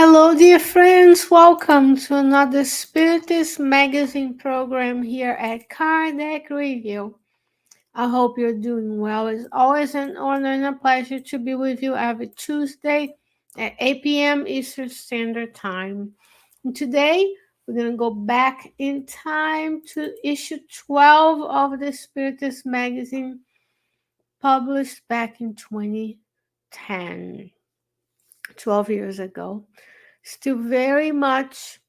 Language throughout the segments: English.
Hello, dear friends. Welcome to another Spiritist magazine program here at Kardec Review. I hope you're doing well. It's always an honor and a pleasure to be with you every Tuesday at 8 p.m. Eastern Standard Time. And today, we're going to go back in time to issue 12 of the Spiritist magazine, published back in 2010, 12 years ago. Still very much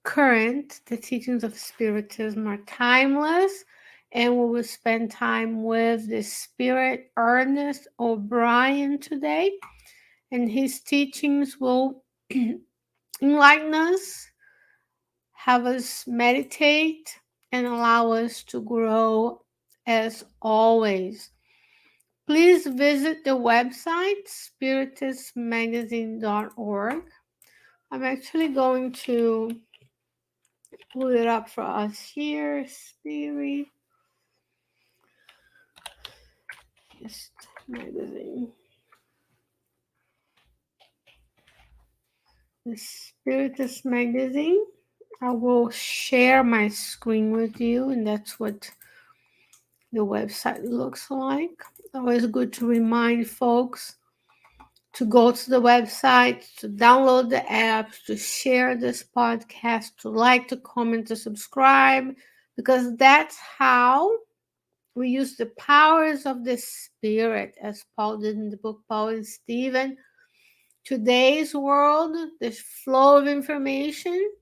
current. The teachings of Spiritism are timeless, and we will spend time with the spirit Ernest O'Brien today, and his teachings will enlighten us, have us meditate, and allow us to grow as always. Please visit the website spiritistmagazine.org. I'm actually going to pull it up for us here. Spiritist magazine. The Spiritist magazine. I will share my screen with you, and that's what the website looks like. Always good to remind folks to go to the website, to download the app, to share this podcast, to like, to comment, to subscribe, because that's how we use the powers of the Spirit, as Paul did in the book Paul and Stephen. Today's world, the flow of information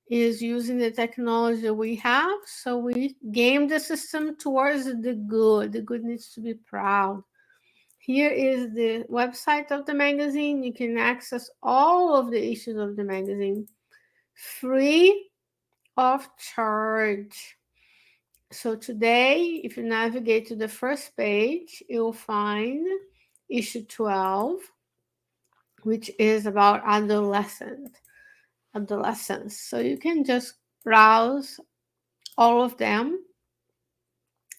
is using the technology that we have, so we game the system towards the good. The good needs to be proud. Here is the website of the magazine. You can access all of the issues of the magazine free of charge. So today, if you navigate to the first page, you'll find issue 12, which is about adolescence. So you can just browse all of them.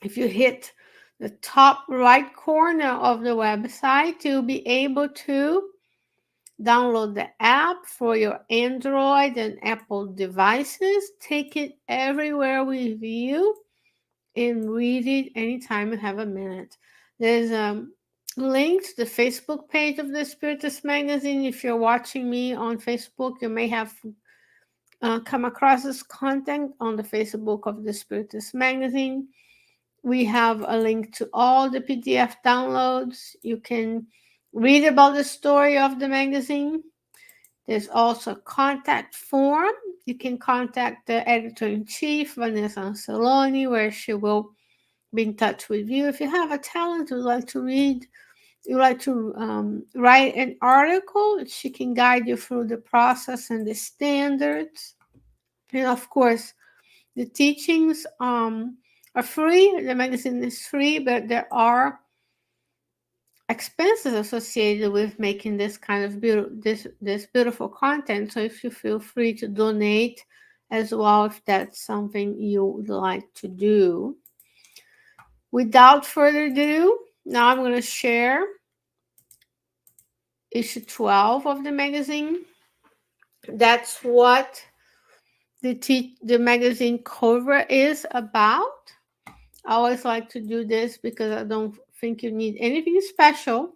If you hit the top right corner of the website, you'll be able to download the app for your Android and Apple devices. Take it everywhere with you and read it anytime you have a minute. There's a link to the Facebook page of the Spiritist magazine. If you're watching me on Facebook, you may have come across this content on the Facebook of the Spiritist magazine. We have a link to all the PDF downloads. You can read about the story of the magazine. There's also a contact form. You can contact the editor-in-chief, Vanessa Anceloni, where she will be in touch with you. If you have a talent, you'd like to read, you like to write an article, she can guide you through the process and the standards. And of course, the teachings are free. The magazine is free, but there are expenses associated with making this kind of this beautiful content. So if you feel free to donate as well, if that's something you would like to do. Without further ado, now I'm going to share issue 12 of the magazine. That's what the magazine cover is about. I always like to do this because I don't think you need anything special.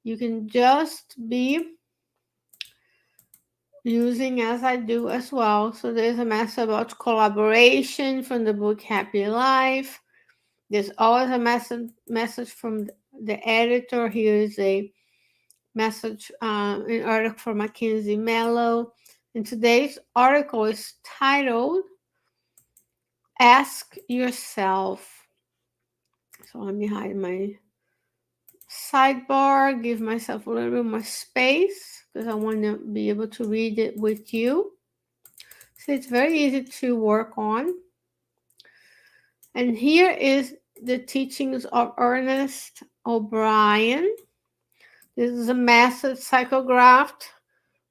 You can just be using as I do as well. So there's a message about collaboration from the book Happy Life. There's always a message from the editor. Here is a message, an article from Mackenzie Mello. And today's article is titled Ask Yourself. So let me hide my sidebar, give myself a little bit more space because I want to be able to read it with you. So it's very easy to work on. And here is the teachings of Ernest O'Brien. This is a message psychographed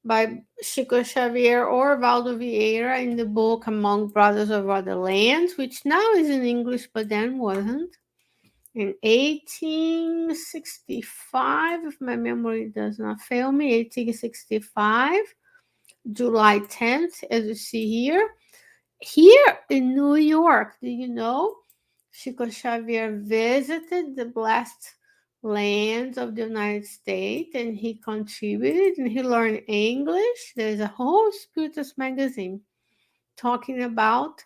by Chico Xavier or Valdo Vieira in the book Among Brothers of Other Lands, which now is in English but then wasn't. in 1865, if my memory does not fail me, 1865, July 10th, as you see here. Here in New York, do you know, Chico Xavier visited the blessed lands of the United States and he contributed and he learned English. There's a whole Spiritist magazine talking about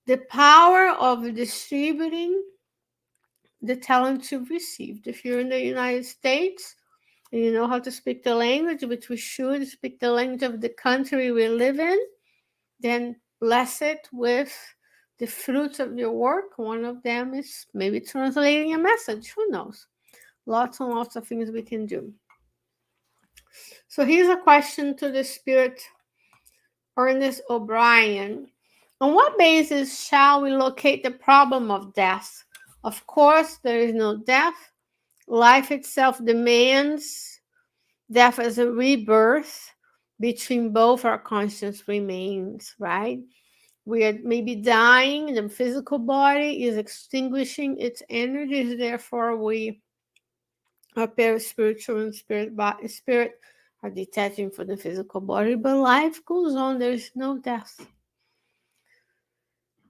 the power of distributing the talent you've received. If you're in the United States and you know how to speak the language, which we should speak the language of the country we live in, then bless it with the fruits of your work. One of them is maybe translating a message. Who knows? Lots and lots of things we can do. So here's a question to the Spirit Ernest O'Brien. On what basis shall we locate the problem of death? Of course, there is no death. Life itself demands death as a rebirth. Between both, our conscience remains, right? We are maybe dying, the physical body is extinguishing its energies, therefore we are perispiritual and spirit are detaching from the physical body, but life goes on, there's no death.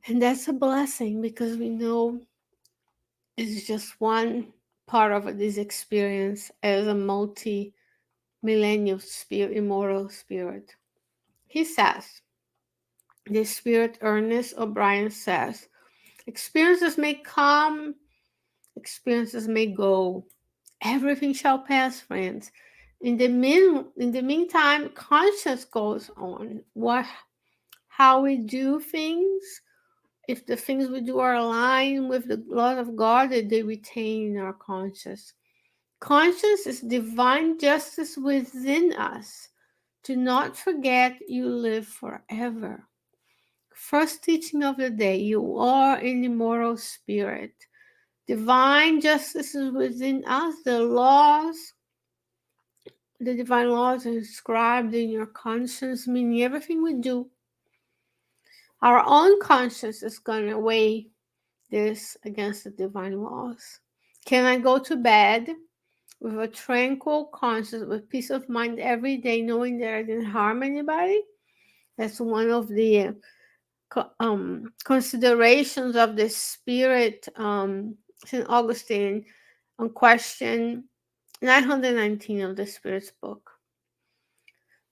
And that's a blessing because we know it's just one part of this experience as a multi-millennial spirit, immortal spirit. He says, the Spirit Ernest O'Brien says, experiences may come, experiences may go. Everything shall pass, friends. In the meantime, conscience goes on. How we do things. If the things we do are aligned with the law of God, they retain our conscience. Conscience is divine justice within us. Do not forget you live forever. First teaching of the day, you are an immortal spirit. Divine justice is within us. The divine laws are inscribed in your conscience, meaning everything we do. Our own conscience is going to weigh this against the divine laws. Can I go to bed with a tranquil conscience, with peace of mind every day, knowing that I didn't harm anybody? That's one of the considerations of the Spirit, St. Augustine, on question 919 of the Spirit's book.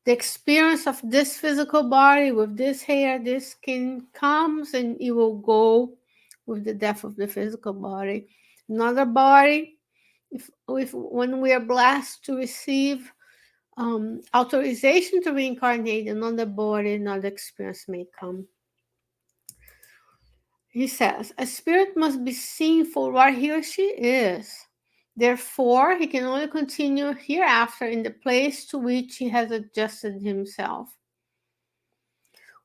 The experience of this physical body with this hair, this skin comes and it will go with the death of the physical body. Another body, when we are blessed to receive authorization to reincarnate, another body, another experience may come. He says, a spirit must be seen for what he or she is. Therefore, he can only continue hereafter in the place to which he has adjusted himself.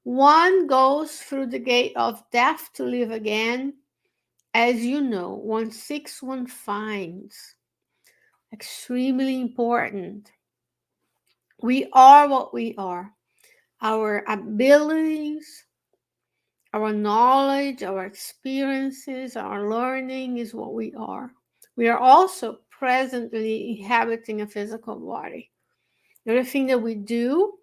One goes through the gate of death to live again. As you know, one seeks, one finds. Extremely important. We are what we are. Our abilities, our knowledge, our experiences, our learning is what we are. We are also presently inhabiting a physical body. Everything that we do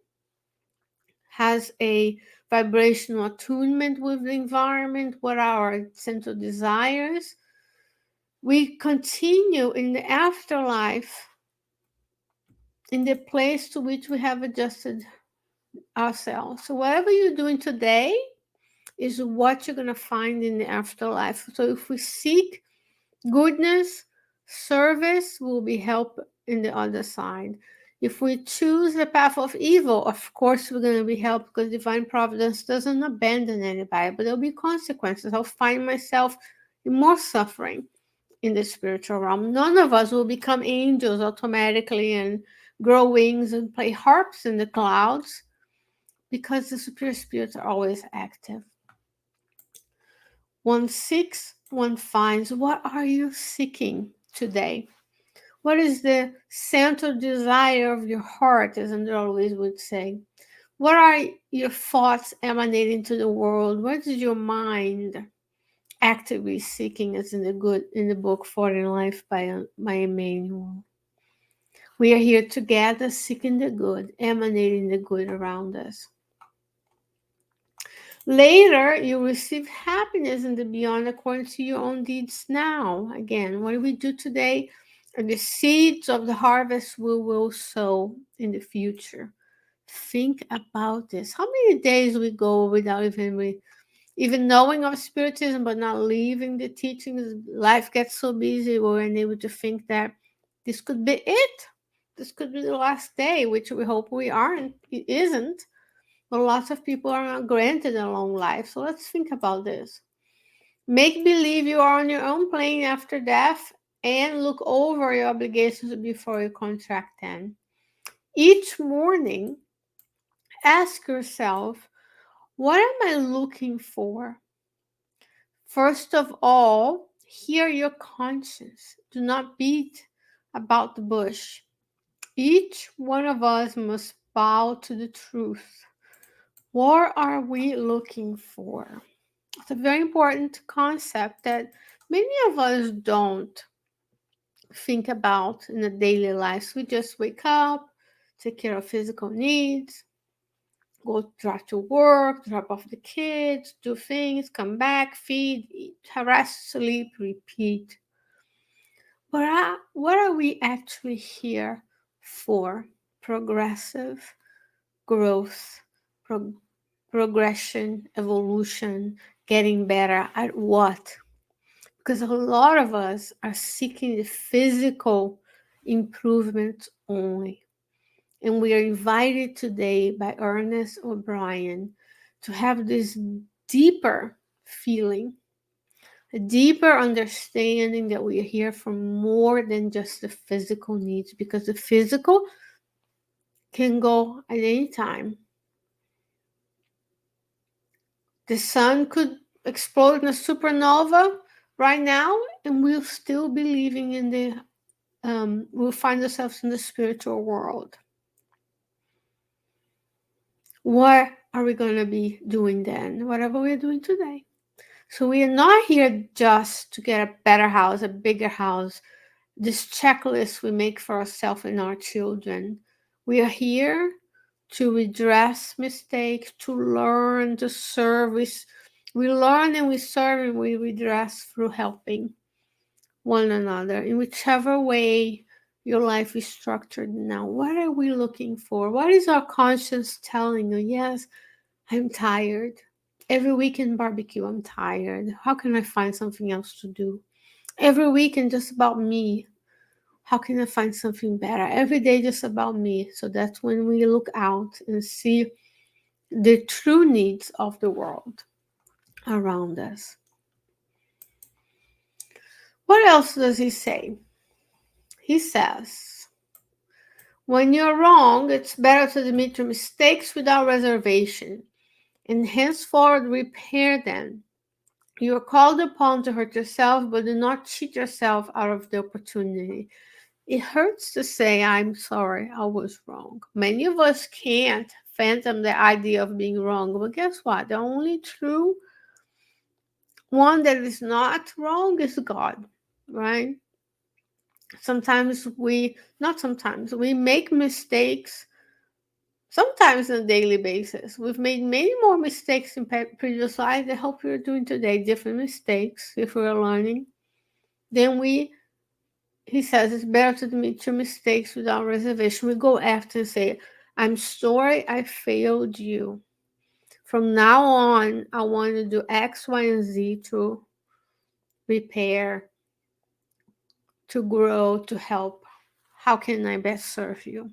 has a vibrational attunement with the environment, what are our central desires. We continue in the afterlife in the place to which we have adjusted ourselves. So whatever you're doing today is what you're going to find in the afterlife. So if we seek goodness, service, will be help in the other side. If we choose the path of evil, of course we're going to be helped because divine providence doesn't abandon anybody, but there'll be consequences. I'll find myself in more suffering in the spiritual realm. None of us will become angels automatically and grow wings and play harps in the clouds because the superior spirits are always active. One seeks, one finds. What are you seeking today? What is the central desire of your heart, as Andrew always would say? What are your thoughts emanating to the world? What is your mind? actively seeking, as in the book For in Life by Emmanuel. We are here together seeking the good, emanating the good around us. Later, you receive happiness in the beyond according to your own deeds now. Again, what we do today are the seeds of the harvest we will sow in the future. Think about this. How many days we go without even knowing of Spiritism, but not leaving the teachings? Life gets so busy, we're unable to think that this could be it. This could be the last day, which we hope we aren't. It isn't. But lots of people are not granted a long life. So let's think about this. Make believe you are on your own plane after death and look over your obligations before you contract them. Each morning, ask yourself, what am I looking for? First of all, hear your conscience. Do not beat about the bush. Each one of us must bow to the truth. What are we looking for? It's a very important concept that many of us don't think about in the daily lives. We just wake up, take care of physical needs, go drive to work, drop off the kids, do things, come back, feed, eat, harass, sleep, repeat. But what are we actually here for? Progressive growth, progression, evolution, getting better at what? Because a lot of us are seeking the physical improvement only. And we are invited today by Ernest O'Brien to have this deeper feeling, a deeper understanding that we are here for more than just the physical needs, because the physical can go at any time. The sun could explode in a supernova right now, and we'll still be living in we'll find ourselves in the spiritual world. What are we going to be doing then? Whatever we're doing today. So we are not here just to get a better house, a bigger house, this checklist we make for ourselves and our children. We are here to redress mistakes, to learn, to serve. We learn and we serve and we redress through helping one another in whichever way your life is structured now. What are we looking for? What is our conscience telling you? Yes, I'm tired. Every weekend barbecue, I'm tired. How can I find something else to do? Every weekend, just about me. How can I find something better? Every day, just about me. So that's when we look out and see the true needs of the world around us. What else does he say? He says, when you're wrong, it's better to admit your mistakes without reservation and henceforward repair them. You are called upon to hurt yourself, but do not cheat yourself out of the opportunity. It hurts to say, I'm sorry, I was wrong. Many of us can't fathom the idea of being wrong, but guess what? The only true one that is not wrong is God, right? We make mistakes, sometimes on a daily basis. We've made many more mistakes in previous lives. I hope we're doing today different mistakes if we're learning. Then he says it's better to admit your mistakes without reservation. We go after and say, I'm sorry I failed you. From now on, I want to do X, Y, and Z to repair, to grow, to help. How can I best serve you?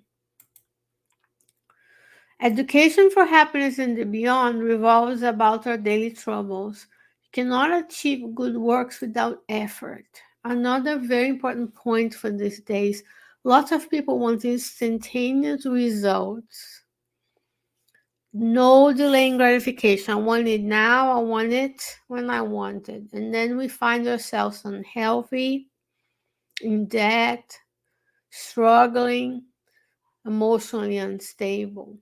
Education for happiness and the beyond revolves about our daily troubles. You cannot achieve good works without effort. Another very important point for these days, lots of people want instantaneous results. No delaying gratification. I want it now, I want it when I want it. And then we find ourselves unhealthy, in debt, struggling, emotionally unstable.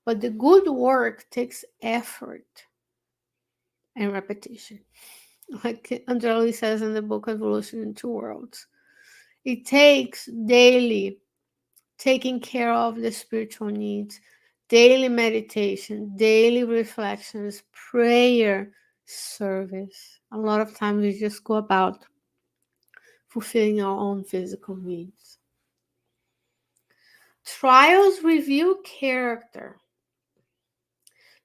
But the good work takes effort and repetition. like Andrelli says in the book Evolution in Two Worlds. It takes daily taking care of the spiritual needs, daily meditation, daily reflections, prayer, service. A lot of times we just go about fulfilling our own physical needs. Trials reveal character.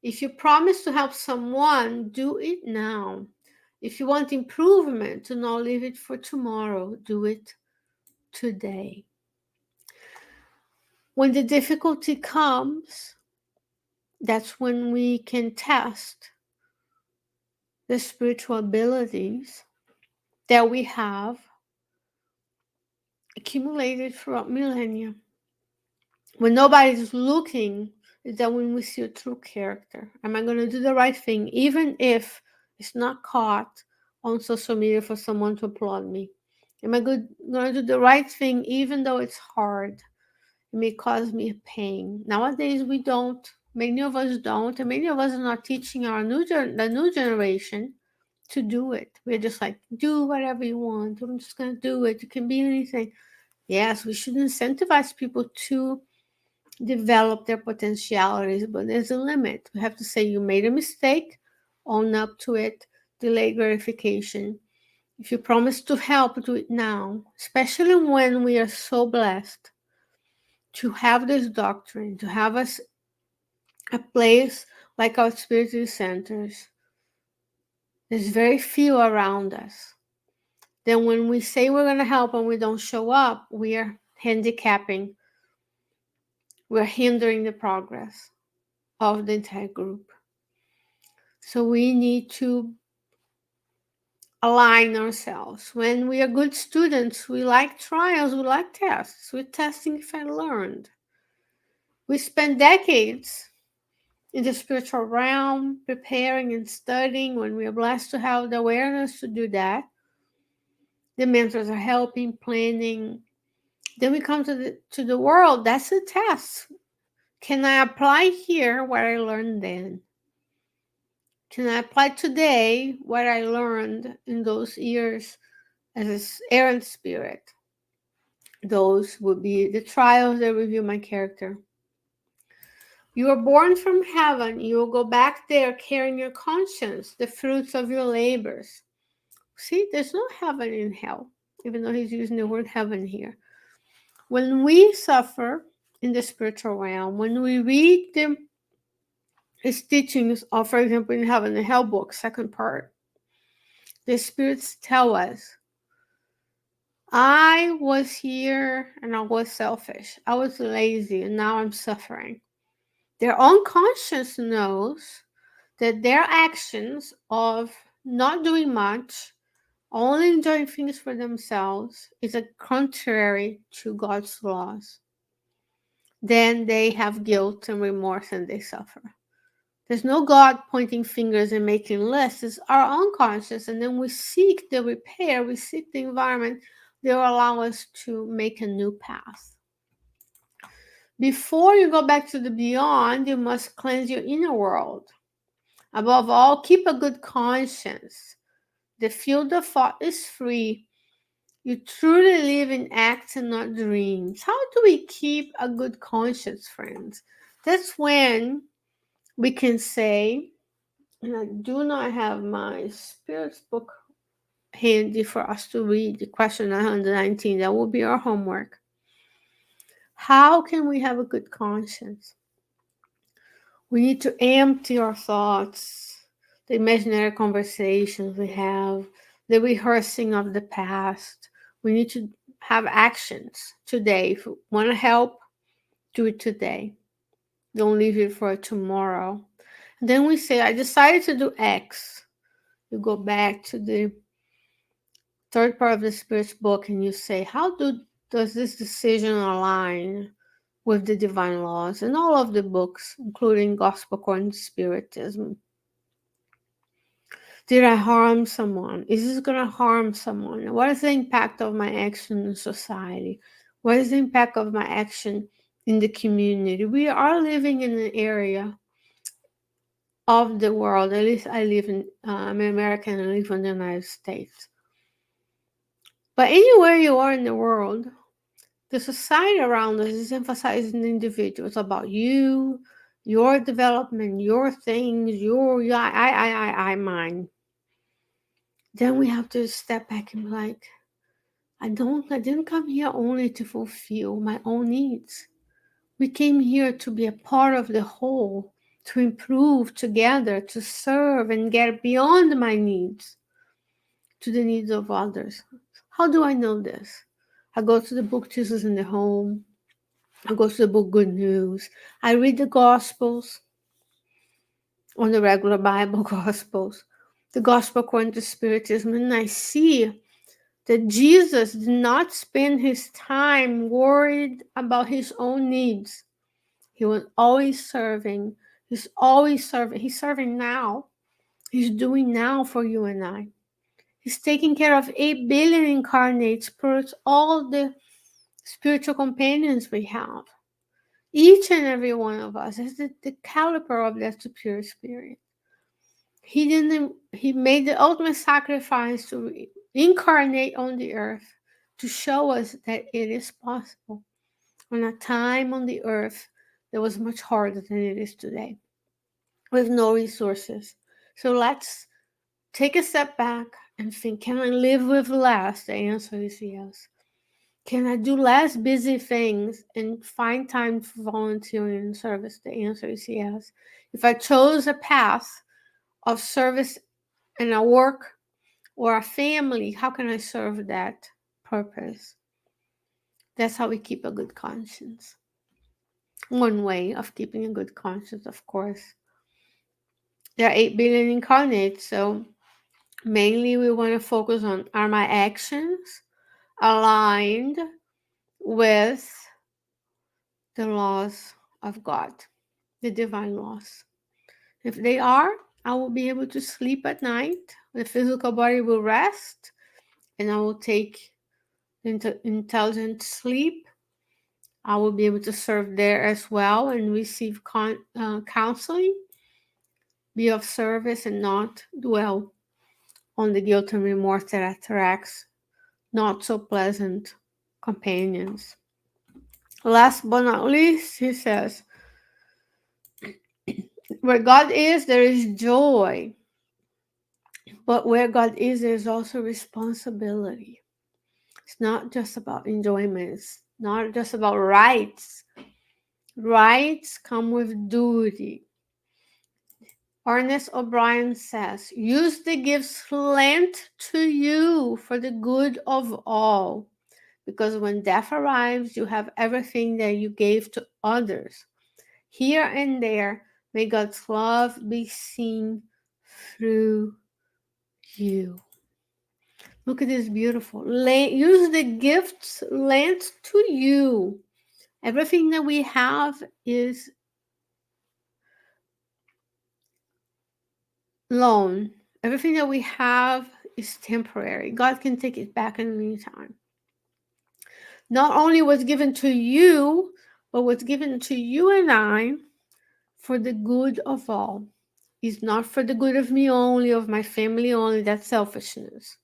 If you promise to help someone, do it now. If you want improvement, do not leave it for tomorrow. Do it today. When the difficulty comes, that's when we can test the spiritual abilities that we have accumulated throughout millennia. When nobody's looking, is that when we see a true character. Am I going to do the right thing, even if it's not caught on social media for someone to applaud me? Am I going to do the right thing, even though it's hard? It may cause me pain. Nowadays, we don't. Many of us don't, and many of us are not teaching the new generation to do it. We're just like, do whatever you want. I'm just going to do it. It can be anything. Yes, we should incentivize people to develop their potentialities, but there's a limit. We have to say, you made a mistake, own up to it, delay gratification. If you promise to help, do it now, especially when we are so blessed to have this doctrine, to have us a place like our Spiritist centers. There's very few around us. Then when we say we're going to help and we don't show up, we are handicapping, we're hindering the progress of the entire group. So we need to align ourselves. When we are good students, we like trials, we like tests. We're testing if I learned. We spend decades in the spiritual realm, preparing and studying. When we are blessed to have the awareness to do that, the mentors are helping, planning. Then we come to the world. That's a test. Can I apply here what I learned then? Can I apply today what I learned in those years as an errant spirit? Those would be the trials that reveal my character. You are born from heaven. You will go back there carrying your conscience, the fruits of your labors. See, there's no heaven in hell, even though he's using the word heaven here. When we suffer in the spiritual realm, when we read his teachings, of, for example, in Heaven and Hell book, second part, the spirits tell us, I was here and I was selfish. I was lazy and now I'm suffering. Their own conscience knows that their actions of not doing much, only enjoying things for themselves, is a contrary to God's laws. Then they have guilt and remorse and they suffer. There's no God pointing fingers and making lists. It's our own conscience. And then we seek the repair, we seek the environment that will allow us to make a new path. Before you go back to the beyond, you must cleanse your inner world. Above all, keep a good conscience. The field of thought is free. You truly live in acts and not dreams. How do we keep a good conscience, friends? That's when we can say, and I do not have my Spirit's book handy for us to read, the question 119. That will be our homework. How can we have a good conscience? We need to empty our thoughts, the imaginary conversations we have, the rehearsing of the past. We need to have actions today. If you want to help, do it today. Don't leave it for tomorrow. And then we say, I decided to do X. You go back to the third part of the Spirit's book and you say, how does this decision align with the divine laws? And all of the books, including Gospel according to Spiritism. Did I harm someone? Is this going to harm someone? What is the impact of my action in society? What is the impact of my action in the community? We are living in an area of the world. At least I live in, I'm American and live in the United States. But anywhere you are in the world, the society around us is emphasizing the individual. It's about you, your development, your things, your mine. Then we have to step back and be like, I didn't come here only to fulfill my own needs. We came here to be a part of the whole, to improve together, to serve and get beyond my needs to the needs of others. How do I know this? I go to the book Jesus in the Home. I go to the book Good News. I read the Gospels on the regular Bible Gospels, the Gospel according to Spiritism, and I see that Jesus did not spend his time worried about his own needs. He was always serving. He's always serving. He's serving now. He's doing now for you and I. He's taking care of 8 billion incarnates plus all the spiritual companions we have. Each and every one of us is the caliber of that superior spirit. He made the ultimate sacrifice to incarnate on the earth to show us that it is possible on a time on the earth that was much harder than it is today, with no resources. So let's take a step back and think, can I live with less? The answer is yes. Can I do less busy things and find time for volunteering and service? The answer is yes. If I chose a path of service and a work or a family, how can I serve that purpose? That's how we keep a good conscience. One way of keeping a good conscience, of course. There are 8 billion incarnates, so mainly we want to focus on, are my actions aligned with the laws of God, the divine laws? If they are, I will be able to sleep at night. The physical body will rest, and I will take intelligent sleep. I will be able to serve there as well and receive counseling, be of service, and not dwell on the guilt and remorse that attracts not so pleasant companions. Last but not least, he says, where God is, there is joy. But where God is, there's also responsibility. It's not just about enjoyment. It's not just about rights. Rights come with duty. Ernest O'Brien says, use the gifts lent to you for the good of all. Because when death arrives, you have everything that you gave to others. Here and there, may God's love be seen through you. Look at this beautiful. Use the gifts lent to you. Everything that we have is loan. Everything that we have is temporary. God can take it back in any time. Not only what's given to you, but what's given to you and I for the good of all. Is not for the good of me only, of my family only. That's selfishness.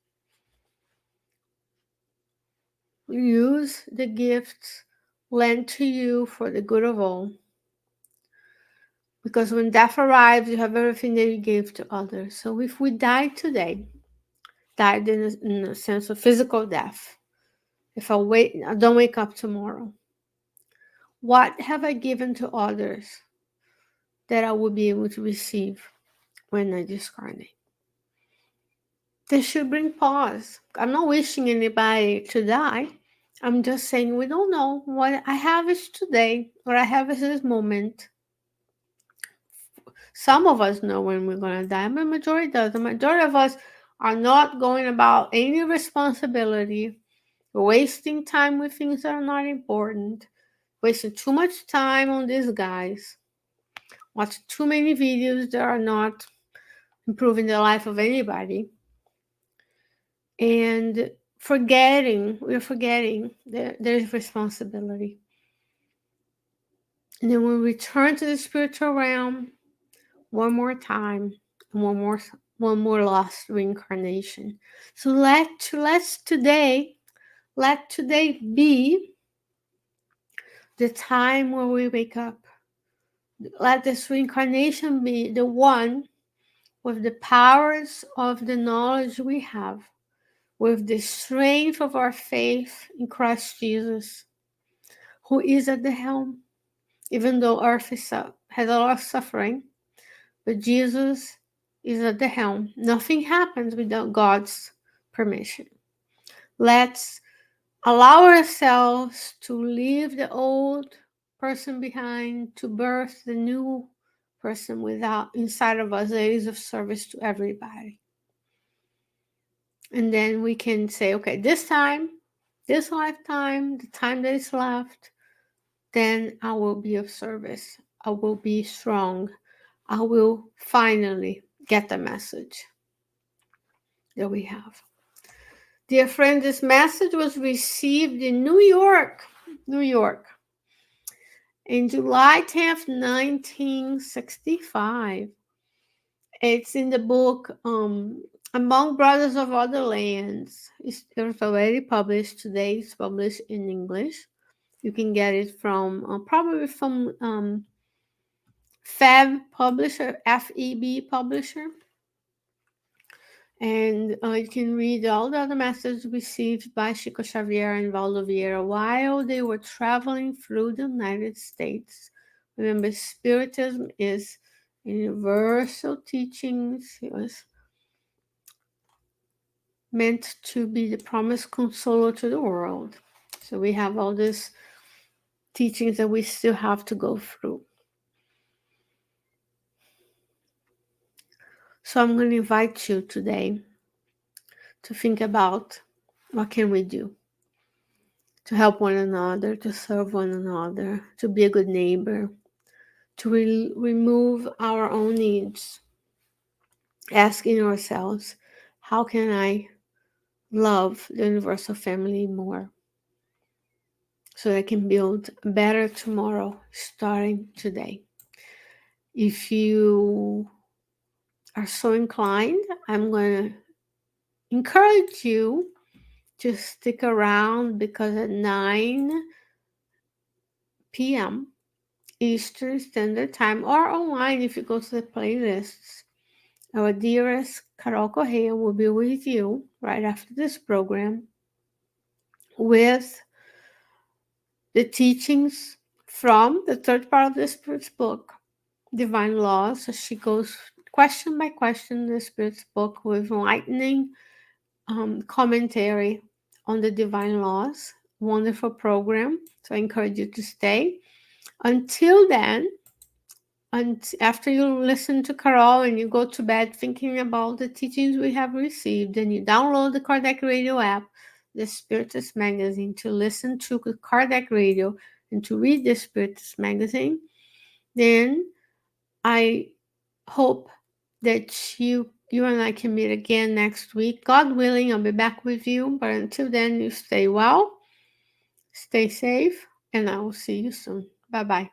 Use the gifts lent to you for the good of all. Because when death arrives, you have everything that you gave to others. So if we die today, died in a sense of physical death, if I don't wake up tomorrow, what have I given to others that I will be able to receive when I discarnate? This should bring pause. I'm not wishing anybody to die. I'm just saying we don't know. What I have is today. What I have is this moment. Some of us know when we're going to die, but the majority does. The majority of us are not going about any responsibility, wasting time with things that are not important, wasting too much time on these guys, watching too many videos that are not improving the life of anybody, and we're forgetting that there's responsibility. And then when we return to the spiritual realm, one more time, and one more lost reincarnation. So let today be the time where we wake up. Let this reincarnation be the one with the powers of the knowledge we have, with the strength of our faith in Christ Jesus, who is at the helm, even though earth has a lot of suffering, but Jesus is at the helm. Nothing happens without God's permission. Let's allow ourselves to leave the old person behind, to birth the new person without inside of us that is of service to everybody. And then we can say, okay, this time, this lifetime, the time that is left, then I will be of service. I will be strong. I will finally get the message that we have. Dear friend, this message was received in New York, in July 10th, 1965. It's in the book Among Brothers of Other Lands. It was already published. Today it's published in English. You can get it from probably from FEB publisher, FEB publisher. And you can read all the other messages received by Chico Xavier and Valdo Vieira while they were traveling through the United States. Remember, Spiritism is universal teachings. It was meant to be the promised consoler to the world. So we have all these teachings that we still have to go through. So I'm going to invite you today to think about what can we do to help one another, to serve one another, to be a good neighbor, to remove our own needs, asking ourselves, how can I love the universal family more so that I can build a better tomorrow starting today? If you are so inclined, I'm going to encourage you to stick around, because at 9 p.m. Eastern Standard Time, or online if you go to the playlists, our dearest Carol Correa will be with you right after this program with the teachings from the third part of the Spirit's book, Divine Laws. So she goes question by question in the Spirit's book with enlightening commentary on the Divine Laws. Wonderful program. So I encourage you to stay. Until then, and after you listen to Carol and you go to bed thinking about the teachings we have received, and you download the Kardec Radio app, the Spiritist magazine, to listen to Kardec Radio and to read the Spiritist magazine, then I hope that you and I can meet again next week. God willing, I'll be back with you. But until then, you stay well, stay safe, and I will see you soon. Bye-bye.